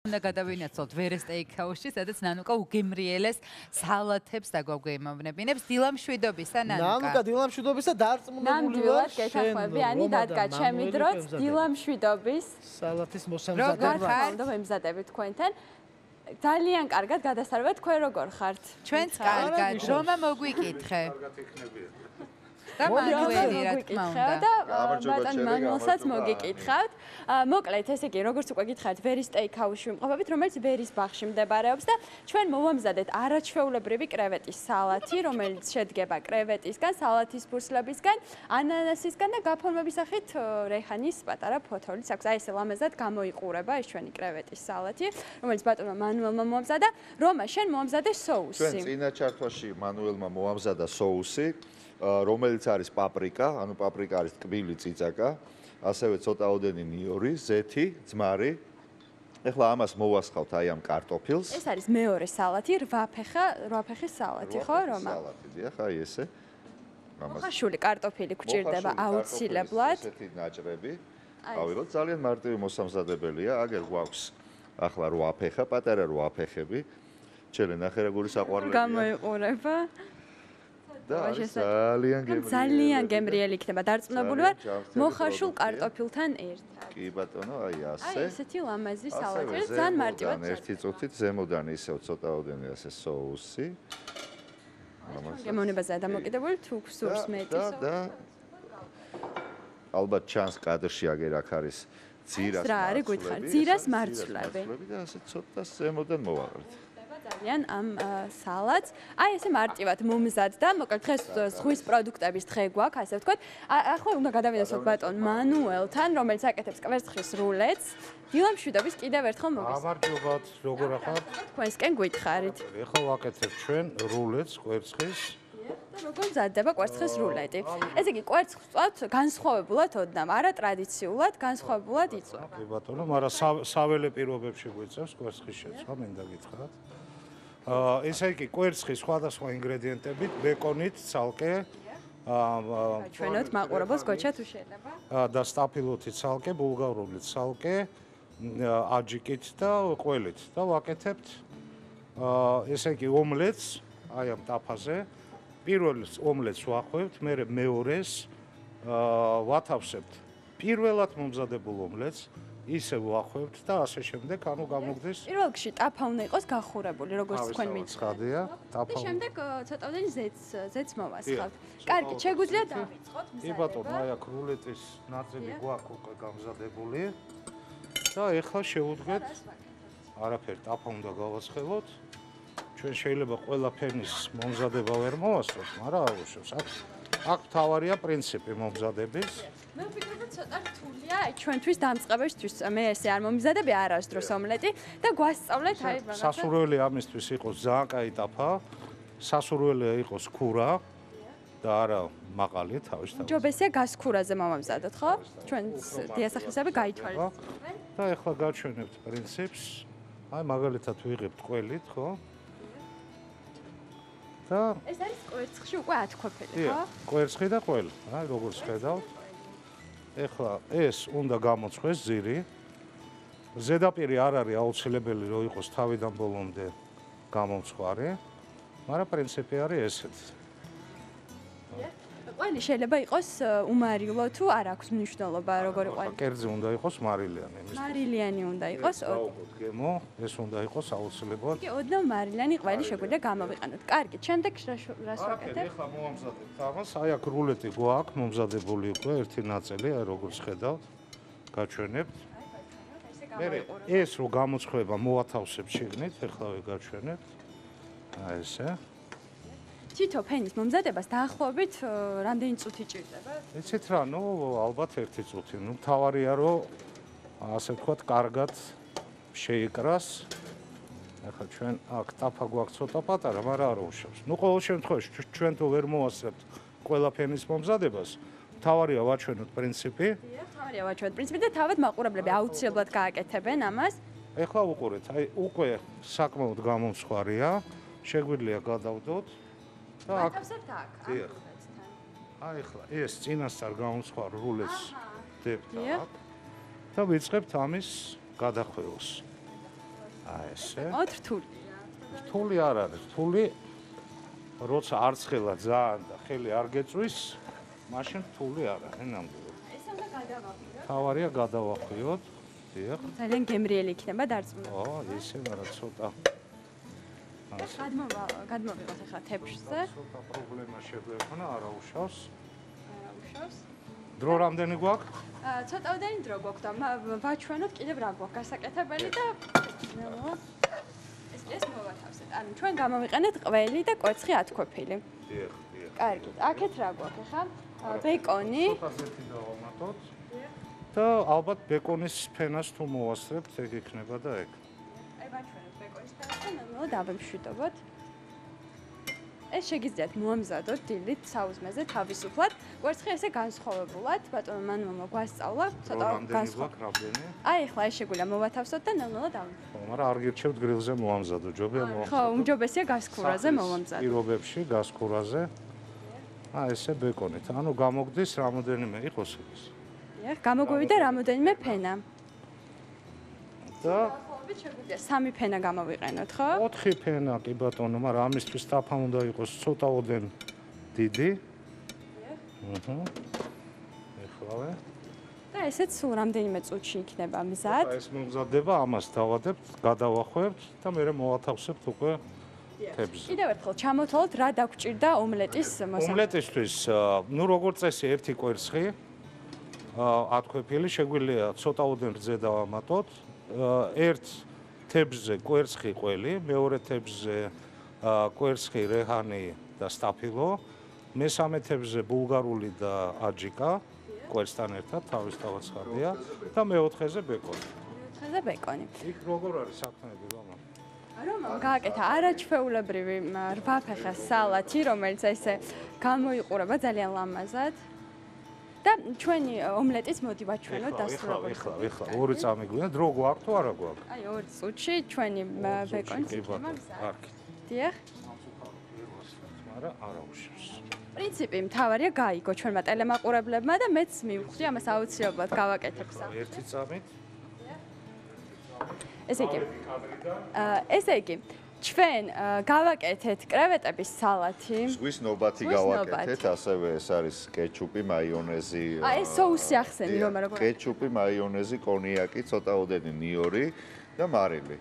უნდა გადავინაცვლოთ ვერეს სტეიქჰაუსში, სადაც ნანუკა უგემრიელეს სალათებს დაგვაგემოვნებინებს დილამშვიდობისა ნანუკა. ნანუკა დილამშვიდობისა დარწმუნებული ვარ გეთახვები, ani დადგა ჩემი დროც დილამშვიდობის სალათის მოსამზადება. რა ვემზადები თქვენთან. ძალიან კარგად გადასარევად თქვენ როგორ ხართ? ჩვენც კარგად, რომა მოგვიკითხე. და მანუელი რა თქმა უნდა. და ბატონ მანუელსაც მოგიკითხავთ. მოკლედ, ესე იგი, როგორც უკვე გითხარით, ვერის სტეიქჰაუსში ვიმყოფებით, რომელიც ვერის ბაღში მდებარეობს და ჩვენ მოვამზადეთ არაჩვეულებრივი კრევეტის სალათი, რომელიც შედგება კრევეტისგან, სალათის ფურცლებისგან, ანანასისგან და გაფორმების სახით რეჰანის პატარა ფოთოლიც აქვს. აი ესე ლამაზად გამოიყურება ეს ჩვენი კრევეტის სალათი, რომელიც ბატონმა მანუელმა მოამზადა. რომა, შენ მოამზადე სოუსი. ჩვენ წინა ჩართვაში მანუელმა მოამზადა სოუსი. რომელიც არის პაპრიკა, ანუ პაპრიკა არის ტკბილი წიწაკა, ასევე ცოტაოდენი ნიორი, ზეთი, ძმარი. ეხლა ამას მოვასხავთ აი ამ კარტოფილს. ეს არის მეორე სალათი, 8 ფეხის სალათი, ხო, რომა? სალათი, დიახ, აი ესე. მოხაშული კარტოფილი გვჭირდება აუცილებლად. ესეთი ნაჭრები. ავიღოთ, ძალიან მარტივი მოსამზადებელია. აგერ გვაქვს ახლა 8 ფეხა, პატარა 8 ფეხები. ჩელე ნახევრაგური საყვარლებია. გამოიყურება. ძალიან გემრიელი იქნება. დარწმუნებული ვარ, მოხაშულ კარტოფილთან ერთად. კი ბატონო, აი ასე. აი ესეთი ლამაზი სალათი, ძალიან მარტივად. ერთი წუთით ზემოდან ისევ ცოტაოდენი ასე სოუსი. გემოვნებაზე დამოკიდებული თუ გსურს მეტი სოუსი. და ალბათ ჩანს კადრში აგერ აქ არის ძირას რა არის გითხარ? ძირას მარცვლები. და ასე ცოტა ზემოდან მოვაყრეთ. ძალიან ამ სალათს. აი ესე მარტივად მომზადდა, მოკლედ დღეს ზღვის პროდუქტების დღე გვაქვს, ასე ვთქვათ. ახლა უნდა გადავიდესოთ ბატონ მანუელთან, რომელიც აკეთებს კვერცხის რულეტს. დილამშვიდობის კიდევ ერთხელ მოგესალმებით. გამარჯობათ, როგორ ახართ? თქვენსკენ გვითხარით. ეხლა ვაკეთებ ჩვენ რულეტს კვერცხის. და როგორ მზადდება კვერცხის რულეტი? ესე იგი, კვერცხს ვწვავთ განსხვავებულად ოდნავ, არა ტრადიციულად, განსხვავებულად იწვევთ. კი ბატონო, მაგრამ საველე პირობებში გვიწევს კვერცხის შეცვლა, მინდა გითხრათ. ესე იგი, კვერცხის სხვადასხვა ინგრედიენტებით, ბეკონით, ცალკე, ჩვენოთ მაყურებელს გოჩა თუ შეიძლება. და სტაფილოთით ცალკე, ბულგარული ცალკე, აჯიკით და ყველით და ვაკეთებთ ესე იგი, ომლეტს, აი ამ ტაფაზე. პირველ ომლეტს ვახვევთ, მერე მეორეს ვათავსებთ პირველად მომზადებულ ომლეტს, ისე ვახვევთ და ასე შემდეგ, ანუ გამოგდეს. პირველ რიგში ტაფა უნდა იყოს გახურებული, როგორც თქვენ მიცხადეთ. ცხადია, ტაფა. და შემდეგ ცოტაოდენი ზეთს მოვასხავთ. კარგი, შეგვიძლია დავიწყოთ მზადება. კი ბატონო, აი აქ რულეტის ნაწილი გვაქვს უკვე გამზადებული. და ეხლა შევუდგეთ. არაფერი, ტაფა უნდა გავაცხელოთ. ჩვენ შეიძლება ყველა ფენის მომზადება ვერ მოვასწროთ, მაგრამ აუშვებს. აქ მთავარია პრინციპი მომზადების. მე ვფიქრობ, ცოტა რთულია ჩვენთვის დამწყებებისთვის. მე ესე არ მომზადები არასდროს ომლეტი და გვასწავლეთ აი რაღაცა. სასურველი ამისთვის იყოს ძალიან კაი ტაფა. სასურველია იყოს ქურა და არა მაყალი თავისთავად. ჯობესია გასქურაზე მომამზადოთ, ხო? ჩვენ დიასახლისები გაითვალისწინებთ. და ეხლა გაჩვენებთ პრინციპს. აი მაგალითად ვიღებთ ყველით, ხო? და ეს არის კვერცხში უკვე ათქვაფილი, ხო? კვერცხი და ყველი. აი როგორც ხედავთ. ეხლა ეს უნდა გამოწვეს ძირი. ზედაპირი არ არის აუცილებელი რომ იყოს თავიდან ბოლომდე გამომწვარი, მაგრამ პრინციპი არის ესეთი. ყველი შეიძლება იყოს უმარილო თუ არ აქვს მნიშვნელობა როგორი ყველი. კერძი უნდა იყოს მარილიანი. მარილიანი უნდა იყოს. გემო, ეს უნდა იყოს აუცილებლად. კი, ოდნავ მარილიანი ყველი შეგვიძლია გამოვიყენოთ. კარგი, შემდეგ რას ვაკეთებ? ეხლა მოვამზადებთ ამას. აი აქ რულეტი გვაქვს მომზადებული უკვე ერთი ნაწილი, აი როგორც ხედავთ, გაჩვენებთ. ეს რო გამოცხება მოვათავსებთ შიგნით, ეხლავე გაჩვენებთ. აი ესე. თითო ფენის მომზადებას დაახლოებით რამდენი წუთი ჭირდება? იცით რა, ნუ ალბათ 1 წუთი. ნუ მთავარია რომ ასე ვთქვათ, კარგად შეიკრას. ახლა ჩვენ აქ ტაფა გვაქვს ცოტა პატარა, მაგრამ არ უშავს. ნუ ყოველ შემთხვევაში ჩვენ თუ ვერ მოვასწრებთ ყველა ფენის მომზადებას, მთავარია ვაჩვენოთ პრინციპი. მთავარია ვაჩვენოთ პრინციპი და თავად მაყურებლები აუცილებლად გააკეთებენ ამას. ეხლა უყურეთ, აი უკვე საკმაოდ გამომცხვარია. შეგვიძლია გადავდოთ. ვათავსებთ აქ. დიახ. აი ახლა ეს წინასწარ გამომცხვარ რულეს დებთ აქ და ვიწყებთ ამის გადახვევას. ესე. მოთ რთული. რთული არ არის, რთული როცა არცხელა ძალიან და ხელი არ გეწვის, მაშინ რთული არ არის, ნამდვილად. ეს უნდა გადავახვიოთ. თავარია გადავახვიოთ. დიახ. ძალიან გემრიელი იქნება დარწმუნებული. ისე არა ცოტა. გადმოვიღოთ ახლა თეფშზე. ცოტა პრობლემა შეგვექონა, არა უშავს. არა უშავს. დრო რამდენი გვაქვს? ცოტაოდენი დრო გვაქვს და ვაჩვენოთ კიდევ რა გვაქვს გასაკეთებელი და ეს მოვათავსეთ. ანუ ჩვენ გამოვიყენეთ ყველი და კვერცხი ათქვეფილი. დიახ, დიახ. კარგი. აქეთ რა გვაქვს ახლა? ბეკონი. ცოტა ზეთი დავამატოთ. და ალბათ ბეკონის ფენას თუ მოვასწრებთ, ეგ იქნება და ეგ. აი ვაჩვენოთ ბეკონის ფენას და ნორმალურად ავემშვიდობოთ. ეს შეგიძლიათ მოამზადოთ დილით საუზმეზე თავისუფლად. კვერცხი ესე განსხვავებულად, ბატონო მანუელმა გვასწავლა, ცოტა განსხვავებული. რამდენი? აი ახლა ეს შეგვიძლია მოვათავსოთ და ნორმალურად ავემშვიდობოთ. ხო, მაგრამ არ გირჩევთ გრილზე მოამზადო, ჯობია მოამზადო. ხო, უმჯობესია გასქურაზე მოვამზადოთ. პირობებში გასქურაზე. ესე ბეკონით. ანუ გამოგდის რამოდენიმე იყოს ეს. დიახ, გამოგვივიდა რამოდენიმე ფენა. და შეგვიძლია სამი ფენა გამოვიყენოთ, ხო? 4 ფენა კი ბატონო, მაგრამ ამისთვის ტაფა უნდა იყოს ცოტაოდენ დიდი. ეხლავე. და ესეც სულ რამდენიმე წუთში იქნება მზად. ეს მომზადდება, ამას დავადებთ, გადავახვევთ და მე მოვათავსებთ უკვე თებზე. კიდევ ერთხელ ჩამოთვალოთ რა დაგჭირდა ომლეტის მოსამზადებლად. ომლეტისთვის, ნუ როგორც წესი, ერთი კვერცხი ათქვეფილი, შეგვიძლია ცოტაოდენ რძე დავამატოთ. ერთ თებზე კვერცხი ყველი, მეორე თებზე კვერცხი, რეჰანი და სტაფილო, მესამე თებზე ბულგარული და აჯიკა, კვერცხთან ერთად თავისთავად ხარდია და მეოთხეზე ბეკონი. მეოთხეზე ბეკონი. იქ როგორ არის საქმეები, მამა? რომ გააკეთა არაჩვეულებრივი რვაფეხა სალათი, რომელიც ესე გამოიყურება ძალიან ლამაზად. და ჩვენი ომლეტიც მოდი ვაჩვენოთ დასრულებამდე. ეხლა ორი წამი გვინდა, დრო გვაქვს თუ არა გვაქვს? აი, 2 წუთში ჩვენი ბეკონი იქნება მზად. დიახ. მაგრამ არა უშავს. პრინციპი მთავარია გაიგო ჩვენმა ტელემაყურებლებმა და მეც მივხვდი ამას აუცილებლად გავაკეთებ სახე. ერთი წამით. ესე იგი, ჩვენ გავაკეთეთ კრევეტების სალათი. ზღვის ნობათი გავაკეთეთ, ასევე ეს არის კეჩუპი, მაიონეზი. ეს соуსი ახსენი რომ როგორ. კეჩუპი, მაიონეზი, კონიაკი, ცოტაოდენი ნიორი და მარილი.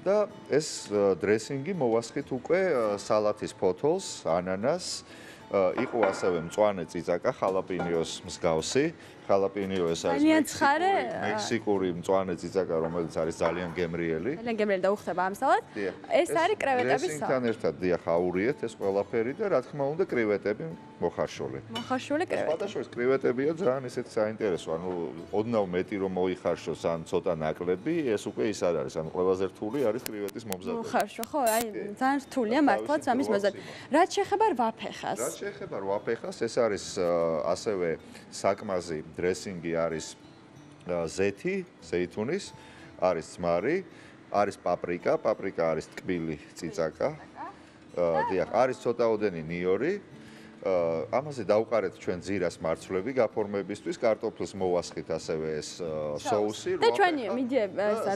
და ეს დრესინგი მოვასხით უკვე სალათის ფოთოლს, ანანას. იყო ასევე მწვანე წიწაკა, ხალაპინიოს მსგავსი. ხალაპინიო ეს არის მექსიკური მწვანე წიწაკა, რომელიც არის ძალიან გემრიელი. ძალიან გემრიელი და უხდება ამ სალათს. ეს არის კრევეტების სალათი. დრესინგთან ერთად დიახ აურიეთ ეს ყველაფერი და რა თქმა უნდა კრევეტები მოხარშული. მოხარშული კრევეტები. სხვადასხვა კრევეტებია ძალიან ისეთი საინტერესო, ანუ ოდნავ მეტი რომ მოიხარშოს ან ცოტა ნაკლები, ეს უკვე ის არ არის, ანუ ყველაზე რთული არის კრევეტის მომზადება. მოხარშო, ხო, აი ძალიან რთულია მართლაც ამის მომზადება. რაც შეეხება რვაფეხას. რაც შეეხება რვაფეხას, ეს არის ასევე საკმაზი დრესინგი არის ზეთი, ზეითუნის, არის ძმარი, არის პაპრიკა, პაპრიკა არის ტკბილი წიწაკა. დიახ, არის ცოტაოდენი ნიორი. ამაზე დავყარეთ ჩვენ ძირას მარცვლები გაფორმებისთვის, კარტოფილს მოვასხით ასევე ეს соуსი. და ჩვენი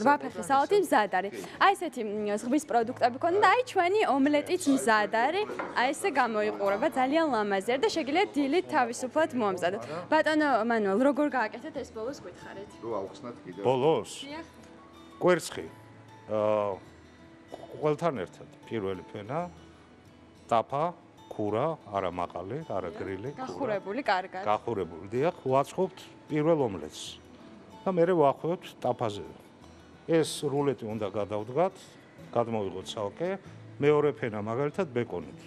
რვაფეხის სალათი მზად არის. აი ესეთი ზღვის პროდუქტები ქონდა და აი ჩვენი ომლეტიც მზად არის. აი ესე გამოიყურება ძალიან ლამაზი და შეგიძლიათ დილით თავისუფლად მოამზადოთ. ბატონო მანუელ, როგორ გააკეთეთ ეს ბოლოს გითხარით? რო ავხსნათ კიდევ. ბოლოს? დიახ. კვერცხი. ყველთან ერთად პირველი ფენა, ტაფა, ქურა, არა მაყალი, არა გრილი, გახურებული კარგად. გახურებული. დიახ, ვაწყობთ პირველ ომლეტს. და მერე ვახვევთ ტაფაზე. ეს რულეტი უნდა გადავდგათ, გადმოვიღოთ ცალკე, მეორე ფენა მაგალითად ბეკონით.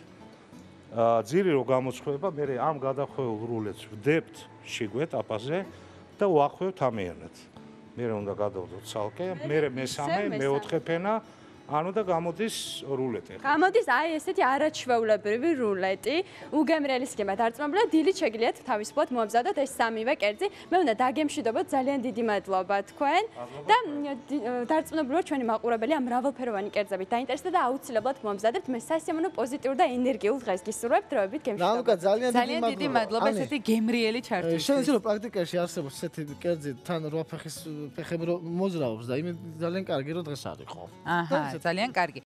ძირი რო გამოცხება, მერე ამ გადახვეულ რულეტს ვდებთ შიგwet ტაფაზე და ვახვევთ ამიანად. მერე უნდა გადავდგოთ ცალკე, მერე მესამე, მეოთხე ფენა ანუ და გამოდის რულეტი. გამოდის აი ესეთი არაჩვეულებრივი რულეტი, უგემრიელი სქემა დარწმუნებულია, დილით შეგიძლიათ თავისუფლად მოამზადოთ ეს სამივე კერძი. მე უნდა დაგემშვიდობოთ, ძალიან დიდი მადლობა თქვენ და დარწმუნებული ვარ ჩვენი მაყურებელი ამ მრავალფეროვანი კერძებით დაინტერესდა და აუცილებლად მოამზადებთ. მე სასიამოვნო პოზიტიურ და ენერგიულ დღეს გისურვებთ, დროებით გემშვიდობთ. ნანუკა ძალიან დიდი მადლობა ესეთი გემრიელი ჩართვისთვის. შენ ისე რომ პრაქტიკაში არსებობს ესეთი კერძი თან 8 ფეხის ფეხები რომ მოძრაობს და იმით ძალიან კარგი რომ დღეს არ იყო. აჰა, ძალიან კარგი.